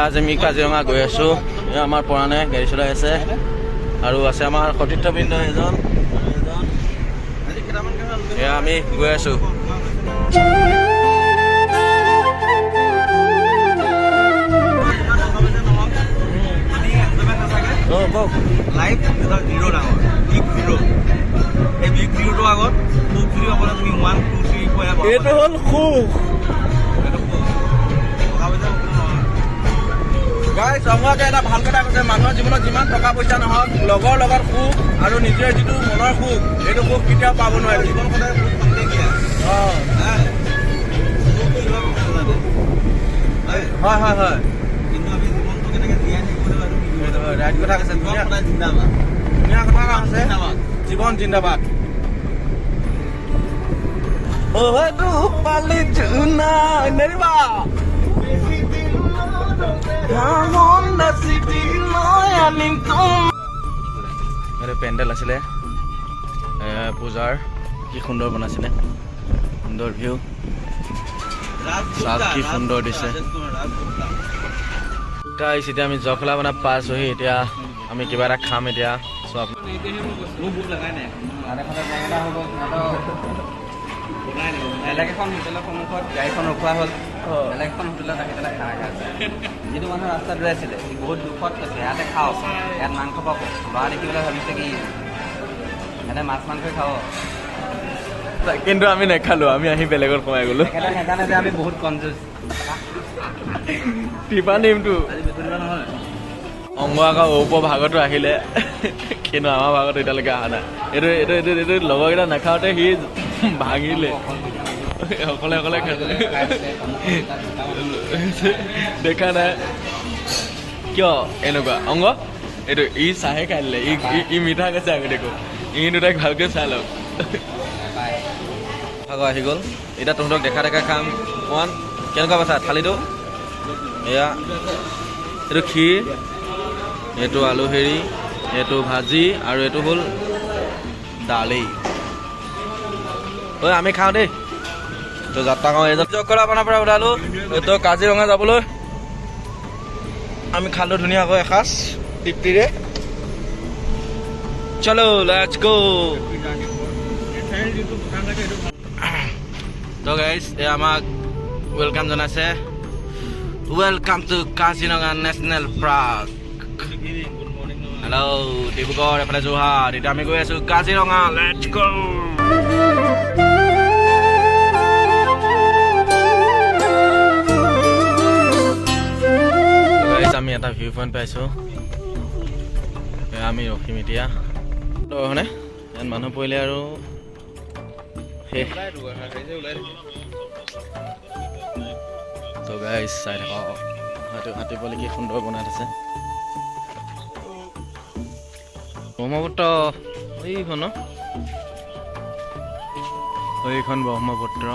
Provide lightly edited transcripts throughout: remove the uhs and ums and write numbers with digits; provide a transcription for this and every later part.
আজি আমি কাজিৰঙা গৈ আছোঁ। আমাৰ পৰাণে গাড়ী চলাই আছে আৰু আছে আমাৰ সতীৰ্থবৃন্দ এজন। আমি গৈ আছোঁ। কওক লাইফ 0 ডাঙৰ বিগ 0 এই বিগ 0টো আগত খুব বুলি ক'লে তুমি 1 2 3 কৈ আবা এইটো হ'ল সুখ। গাইছ আমাকে এটা ভাল কথা কৈছে, মানুহৰ জীৱনত যিমান টকা পইচা নহওক লগৰ লগত সুখ আৰু নিজৰ যিটো মনৰ সুখ এইটো সুখ কেতিয়াও পাব নোৱাৰে। জীৱন সদায় সুখ সন্দেহীয়া। হয় হয় হয়, কিন্তু আমি জীৱনটো কেনেকৈ জীয়াই থাকিব লাগিব সেইটো ৰাইট কথা কৈছে। ধুনীয়া কথা জিন্দাবাদ, ধুনীয়া কথা কৈছে। জীৱন জিন্দাবাদ। পালি জুনা নেৰিবা পেণ্ডেল আছিলে পূজাৰ, কি সুন্দৰ বনাইছিলে, সুন্দৰ ভিউ, চাওক কি সুন্দৰ দিছে। গাইছ এতিয়া আমি জখলা মানে পাছ হৈ এতিয়া আমি কিবা এটা খাম এতিয়া। চোৱা বেলেগ এখন হোটেলৰ সন্মুখত গাড়ীখন ৰখোৱা হ'ল, বেলেগ এখন হোটেলত আহি পেলাই খানা খাইছে। যিটো মানুহ ৰাস্তাত ৰৈ আছিলে সি বহুত দুখত কৈছে ইয়াতে খাওঁ, ইয়াত মাংস পাব। ল'ৰা দেখি পেলাই ভাবিছে কি ইয়াতে মাছ মাংসই খাব, কিন্তু আমি নেখালো, আমি আহি বেলেগত সোমাই গ'লো। সেইকাৰণে যে আমি বহুত কনজুচ। টিপা নিমটো আজি বেছি নহয় অংগ আকৌ উপভাগতো আহিলে, কিন্তু আমাৰ ভাগত এতিয়ালৈকে অহা নাই। এইটো লগৰকেইটা নাখাওঁতে সি ভাঙিলে, অকলে অকলে দেখা নাই কিয় এনেকুৱা অংগ। এইটো ই চাহে খাই দিলে, ই মিঠা কৈছে আমি দেখো। ই দুটাক ভালকৈ চাই লওক। ভাগ আহি গ'ল, এতিয়া তহঁতক দেখা খাম। অকণমান কেনেকুৱা পাইছা থালিটো? এয়া এইটো ক্ষীৰ, এইটো আলু হেৰি, এইটো ভাজি আৰু এইটো হ'ল দালি। ঐ আমি খাওঁ দেই। তো যাত্ৰা খাওঁ। এজন জখলাবন্ধাৰ পৰা ওলালোঁ তো কাজিৰঙা যাবলৈ। আমি খালোঁ ধুনীয়াকৈ এসাঁজ তৃপ্তিৰে। চলো লেটছ গো। তো গাইজ এই আমাক ৱেলকাম জনাইছে। Welcome to Kaziranga national park. Hello' Dibrugarh এফালে যোৰহাট, এতিয়া আমি গৈ আছোঁ কাজিৰঙা। লেটছ গো। আমি এটা ভিউ পইণ্ট পাইছোঁ, আমি ৰখিম এতিয়া। হয়নে ইয়াত মানুহ পৰিলে আৰু শেষ। তো গাইজ চাই থাকক, হাতী পোৱালি কি সুন্দৰ বনাই থৈছে। ব্ৰহ্মপুত্ৰ এইখন এইখন ব্ৰহ্মপুত্ৰ।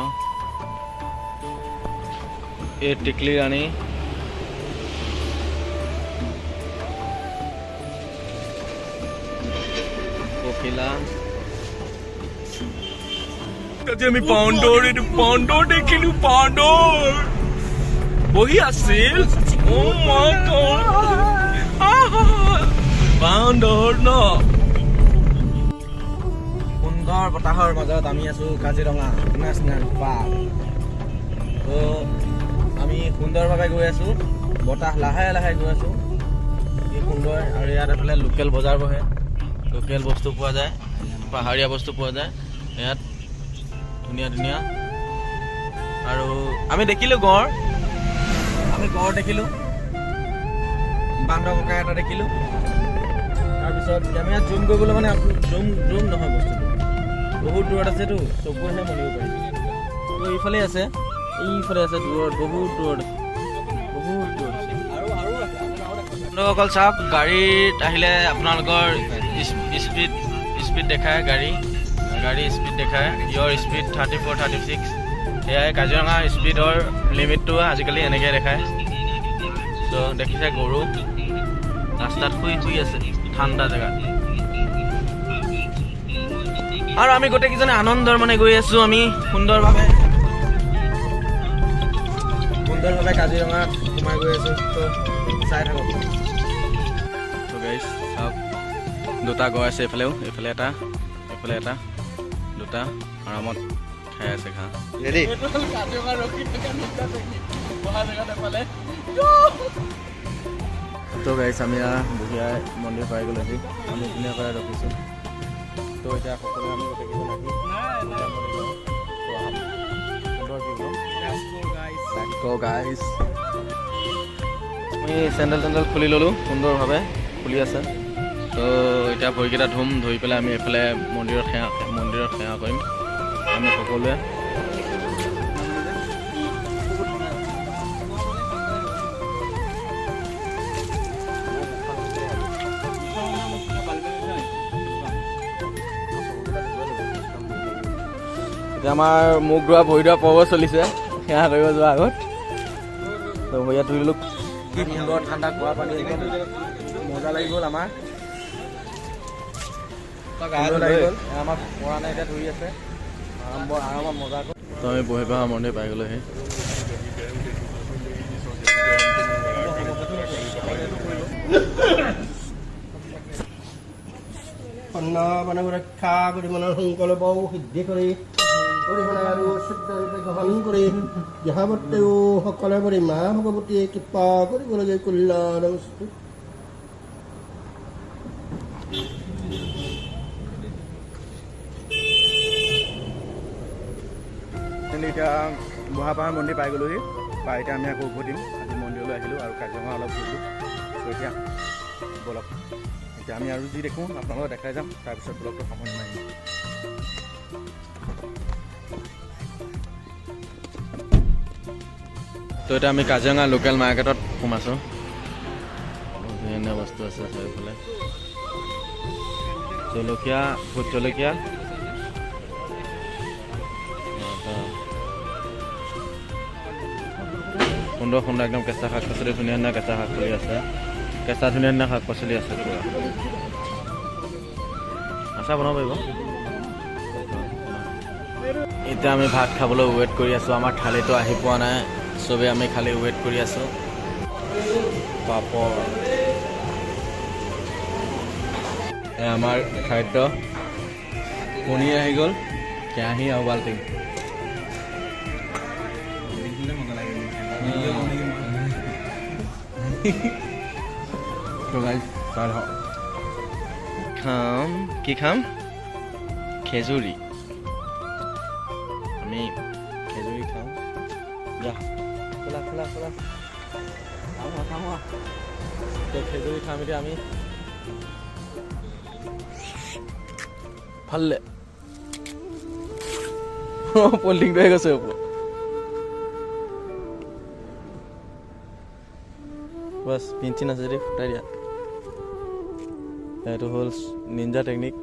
এই টিকলি ৰাণী, পখিলা। আমি পাণ্ডৰ দেখিলো, পাণ্ডৰ বহি আছিল। পাণ্ডৰ ন সুন্দৰ বতাহৰ মাজত আমি আছো কাজিৰঙা নেশ্যনেল পাৰ্ক। তো আমি সুন্দৰভাৱে গৈ আছো, বতাহ লাহে লাহে গৈ আছো, কি সুন্দৰ। আৰু ইয়াত এফালে লোকেল বজাৰ বহে, লোকেল বস্তু পোৱা যায়, পাহাৰীয়া বস্তু পোৱা যায় ইয়াত, ধুনীয়া ধুনীয়া। আৰু আমি দেখিলোঁ গঁড় দেখিলোঁ, বান্দৰ ককা এটা দেখিলোঁ। তাৰপিছত আমি ইয়াত জুম কৰিবলৈ মানে জুম নহয়, বস্তুটো বহুত দূৰত আছেতো, চকুৰেহে মনিব পাৰি। তো এইফালে আছে, এইফালে আছে দূৰত, বহুত দূৰত আছে। আপোনালোকসকল চাওক, গাড়ীত আহিলে আপোনালোকৰ স্পীড দেখায়, গাড়ী স্পীড দেখায়। ইয়ৰ স্পীড 34, 36। সেয়াই কাজিৰঙা স্পীডৰ লিমিটটো আজিকালি এনেকৈ দেখায়। তো দেখিছে গৰু ৰাস্তাত শুই আছে, ঠাণ্ডা জেগাত। আৰু আমি গোটেইকেইজনে আনন্দৰ মানে গৈ আছোঁ আমি সুন্দৰভাৱে কাজিৰঙাত সোমাই গৈ আছোঁ তো চাই থাকক। তো গাইছ চাওক দুটা গৈ আছে এইফালেও, এইফালে এটা দুটা আৰামত খাই আছে ঘাঁহ। ৰেডি তো গাইছ আমি বুঢ়িয়া মন্দিৰ পাই গ'লোহি, আমি ধুনীয়াকৈ ৰখিছোঁ। তো এতিয়া সকলোৱে আমি গোটেইকেইজন আহি গাইছ আমি চেণ্ডেল খুলি ল'লোঁ, সুন্দৰভাৱে খুলি আছে। তো এতিয়া ভৰিকেইটা ধুই পেলাই আমি এইফালে মন্দিৰত সেৱা কৰিম আমি সকলোৱে। এতিয়া আমাৰ মুখ ধোৱা ভৰি ধোৱা পৰ্ব চলিছে সেৱা কৰিব যোৱাৰ আগত। তো ভৰিয়া ধুই ল'লোঁ, কি সুন্দৰ ঠাণ্ডা খোৱা পানী, একদম মজা লাগি গ'ল আমাৰ। আমাক পৰা নাই, এতিয়া ধুই আছে আৰামত মজা কৰি। তো আমি বহি পেলাই মন্দিৰ পাই গ'লোহি। অন্ন মানে ৰক্ষা কৰি মনৰ সংকল্প সিদ্ধি কৰি মানে আৰু শুদ্ধৰূপে গ্ৰহণ কৰি যাহাবতেও সকলে পৰি মা ভগৱতীয়ে কৃপা কৰিবলগীয়া কল্যাণ বস্তু। এতিয়া বুঢ়াপাহাৰ মন্দিৰ পাই গ'লোহি, পাই এতিয়া আমি আকৌ উভতিম। আজি মন্দিৰলৈ আহিলোঁ আৰু কাজিৰঙা অলপ ঘূৰিলোঁ। ত' এতিয়া বলক এতিয়া আমি আৰু যি দেখোঁ আপোনালোকক দেখাই যাম, তাৰপিছত ব্লগটো সামৰণি মাৰিম। তো এতিয়া আমি কাজিৰঙা লোকেল মাৰ্কেটত সোমাইছোঁ। ধুনীয়া বস্তু আছে চাৰিওফালে, জলকীয়া, ভোট জলকীয়া, সুন্দৰ একদম কেঁচা শাক পাচলি, ধুনীয়া কেঁচা শাক পাচলি আছে, ধুনীয়া শাক পাচলি আছে পুৰা। আচাৰ বনাব পাৰিব। এতিয়া আমি ভাত খাবলৈ ৱেইট কৰি আছোঁ, আমাৰ থালিটো আহি পোৱা নাই, চবেই আমি খালি ৱেইট কৰি আছোঁ। পাপৰ আমাৰ খাদ্য, পনীৰ আহি গ'ল, কেৰাহী আৰু বাল্টিং। কি খাম? খেজুৰি। আমি খেজুৰি খাওঁ। খেজুৰি খাম এতিয়া আমি। ভালে পলিটিংটো হৈ গৈছে ওপৰত। বাছ পিঞ্চিন আছে যদি ফুটাই দিয়া। এইটো হ'ল নিঞ্জা টেকনিক,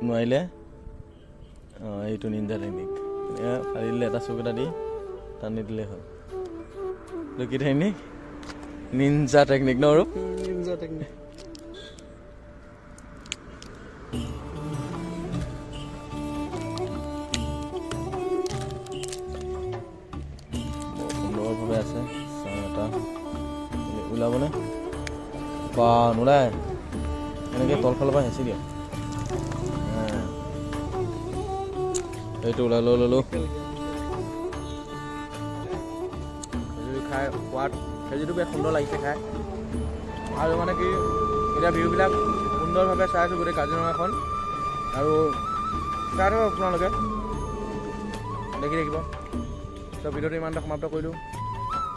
নোৱাৰিলে এইটো নিঞ্জা টেকনিক। ফালি দিলে এটা চুক এটা দি টানি দিলেই হ'ল। এইটো কি টেকনিক? নিঞ্জা টেকনিক ন? Ninja technique. সুন্দৰভাৱে আছে। চাওঁ এটা ওলাবনে? বা নোলায়, এনেকৈ তলফালৰ পৰা হেঁচি দিয়ক। এইটো ওলাই ল'লোঁ। খেজুৰি খাই সোৱাদ, খেজুৰিটো বেছ সুন্দৰ লাগিছে খাই। আৰু মানে কি এতিয়া ভিউবিলাক সুন্দৰভাৱে চাই আছোঁ গোটেই কাজিৰঙাখন, আৰু চাই থাকক আপোনালোকে, দেখি থাকিব। ত' ভিডিঅ'টো ইমানটা সমাপ্ত কৰিলোঁ।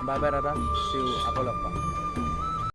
বাই বাই দাদা, চিউ, আকৌ লগ পাম।